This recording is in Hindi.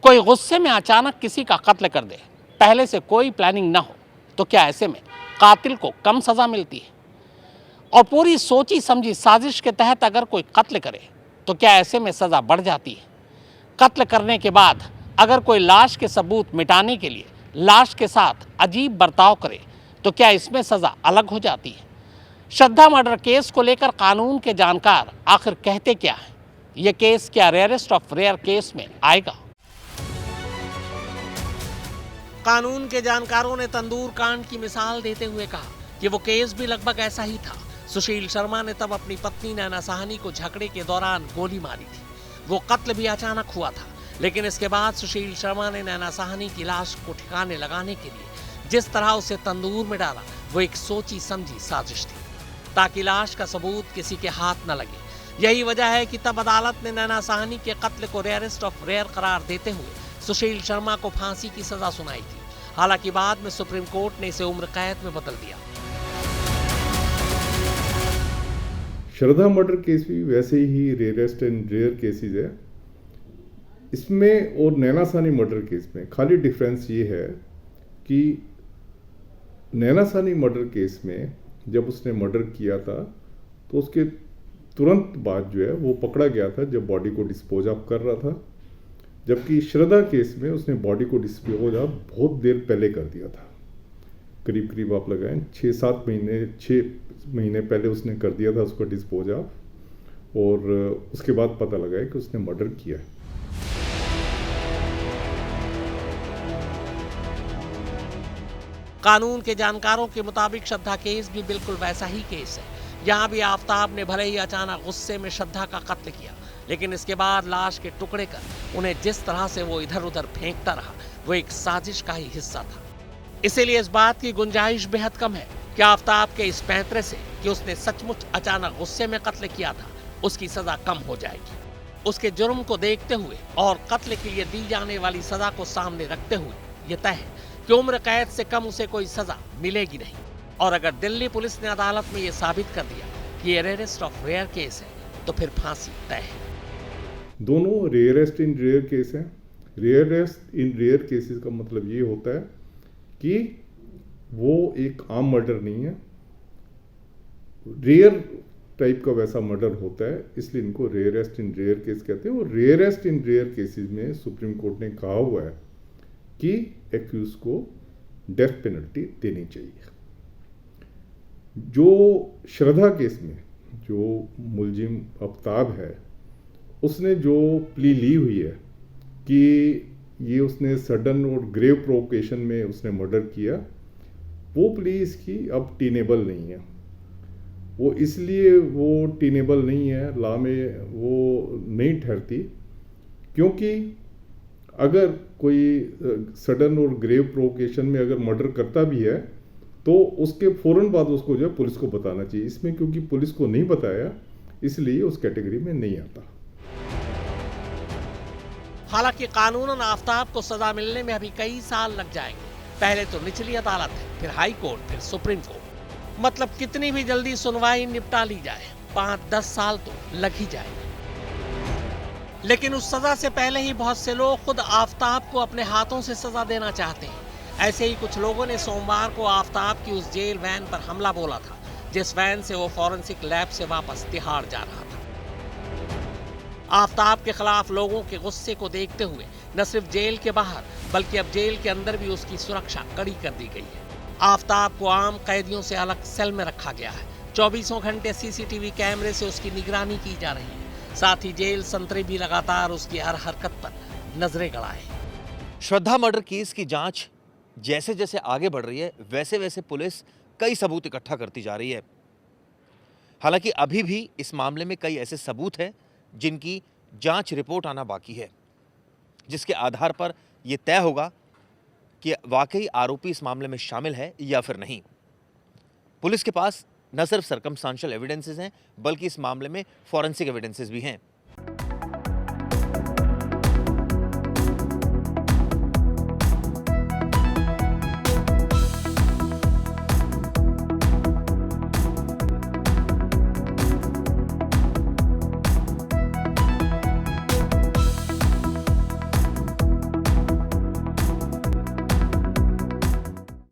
कोई गुस्से में अचानक किसी का कत्ल कर दे, पहले से कोई प्लानिंग ना हो, तो क्या ऐसे में कातिल को कम सजा मिलती है? और पूरी सोची समझी साजिश के तहत अगर कोई कत्ल करे तो क्या ऐसे में सजा बढ़ जाती है? कत्ल करने के बाद अगर कोई लाश के सबूत मिटाने के लिए लाश के साथ अजीब बर्ताव करे तो क्या इसमें सजा अलग हो जाती है? श्रद्धा मर्डर केस को लेकर कानून के जानकार आखिर कहते क्या है? यह केस क्या रेयरेस्ट ऑफ रेयर केस में आएगा? कानून के जानकारों ने तंदूर कांड की मिसाल देते हुए कहा कि वो केस भी लगभग ऐसा ही था। सुशील शर्मा ने तब अपनी पत्नी नैना साहनी को झगड़े के दौरान गोली मारी थी। वो कत्ल भी अचानक हुआ था, लेकिन इसके बाद सुशील शर्मा ने नैना साहनी की लाश को ठिकाने लगाने के लिए जिस तरह उसे तंदूर में डाला, वो एक सोची समझी साजिश थी ताकि लाश का सबूत किसी के हाथ न लगे। यही वजह है कि तब अदालत ने नैना साहनी के कत्ल को रेयरेस्ट ऑफ रेयर करार देते हुए सुशील शर्मा को फांसी की सजा सुनाई थी। हालांकि बाद में सुप्रीम कोर्ट ने इसे उम्र कैद में बदल दिया। श्रद्धा मर्डर केस भी वैसे ही रेयरेस्ट एंड रेयर केसेस है। इसमें और नैना साहनी मर्डर केस में खाली डिफरेंस ये है कि नैना साहनी मर्डर केस में जब उसने मर्डर किया था तो उसके तुरंत बाद जो है वो पकड़ा गया था जब बॉडी को डिस्पोज ऑफ कर रहा था, जबकि श्रद्धा केस में उसने बॉडी को डिस्पोज ऑफ बहुत देर पहले कर दिया था। करीब करीब आप लगाएं 6 महीने पहले उसने कर दिया था उसको डिस्पोज ऑफ, और उसके बाद पता लगा है कि उसने मर्डर किया है। कानून के जानकारों के मुताबिक श्रद्धा केस भी बिल्कुल वैसा ही केस है। यहाँ भी आफ्ताब ने भले ही अचानक गुस्से में श्रद्धा का कत्ल किया, लेकिन इसके बाद लाश के टुकड़े कर उन्हें जिस तरह से वो इधर उधर फेंकता रहा, वो एक साजिश का ही हिस्सा था। इसीलिए इस बात की गुंजाइश बेहद कम है कि आफ्ताब के इस पैंतरे से कि उसने सचमुच अचानक गुस्से में कत्ल किया था, उसकी सजा कम हो जाएगी। उसके जुर्म को देखते हुए और कत्ल के लिए दी जाने वाली सजा को सामने रखते हुए यह तय है कि उम्र कैद से कम उसे कोई सजा मिलेगी नहीं। और अगर दिल्ली पुलिस ने अदालत में यह साबित कर दिया कि ये रेयरेस्ट ऑफ रेयर केस है तो फिर फांसी तय है। दोनों रेयरेस्ट इन रेयर केस हैं। रेयरेस्ट इन रेयर केसेस का मतलब ये होता है कि वो एक आम मर्डर नहीं है, रेयर टाइप का वैसा मर्डर होता है, इसलिए इनको रेयरेस्ट इन रेयर केस कहते हैं। और रेयरेस्ट इन रेयर केसेस में सुप्रीम कोर्ट ने कहा हुआ है कि एक्यूज को डेथ पेनल्टी देनी चाहिए। जो श्रद्धा केस में जो मुलजिम आफ्ताब है, उसने जो प्ली ली हुई है कि ये उसने सडन और ग्रेव प्रोवोकेशन में उसने मर्डर किया, वो प्ली इसकी अब टीनेबल नहीं है। वो इसलिए वो टीनेबल नहीं है, लॉ में वो नहीं ठहरती, क्योंकि अगर कोई सडन और ग्रेव प्रोवोकेशन में अगर मर्डर करता भी है तो उसके फौरन बाद उसको जो है पुलिस को बताना चाहिए। इसमें क्योंकि पुलिस को नहीं बताया, इसलिए उस कैटेगरी में नहीं आता। हालांकि कानूनन आफ्ताब को सजा मिलने में अभी कई साल लग जाएंगे। पहले तो निचली अदालत है, फिर हाई कोर्ट, फिर सुप्रीम कोर्ट। मतलब कितनी भी जल्दी सुनवाई निपटा ली जाए, 5-10 साल तो लग ही जाएंगे। लेकिन उस सजा से पहले ही बहुत से लोग खुद आफ्ताब को अपने हाथों से सजा देना चाहते हैं। ऐसे ही कुछ लोगों ने सोमवार को आफ्ताब की उस जेल वैन पर हमला बोला था जिस वैन से वो फॉरेंसिक लैब से वापस तिहाड़ जा रहा था। आफ्ताब के खिलाफ लोगों के गुस्से को देखते हुए न सिर्फ जेल के बाहर बल्कि अब जेल के अंदर भी उसकी सुरक्षा कड़ी कर दी गई है। आफ्ताब को आम कैदियों से अलग सेल में रखा गया है। 24 घंटे सीसीटीवी कैमरे से उसकी निगरानी की जा रही है। साथ ही जेल संतरी भी लगातार उसकी हर हरकत पर नजरें गड़ाए। श्रद्धा मर्डर केस की जांच जैसे जैसे आगे बढ़ रही है, वैसे वैसे पुलिस कई सबूत इकट्ठा करती जा रही है। हालांकि अभी भी इस मामले में कई ऐसे सबूत हैं जिनकी जांच रिपोर्ट आना बाकी है, जिसके आधार पर यह तय होगा कि वाकई आरोपी इस मामले में शामिल है या फिर नहीं। पुलिस के पास न सिर्फ सर्कमस्टांशियल एविडेंसेस हैं, बल्कि इस मामले में फॉरेंसिक एविडेंसेस भी हैं।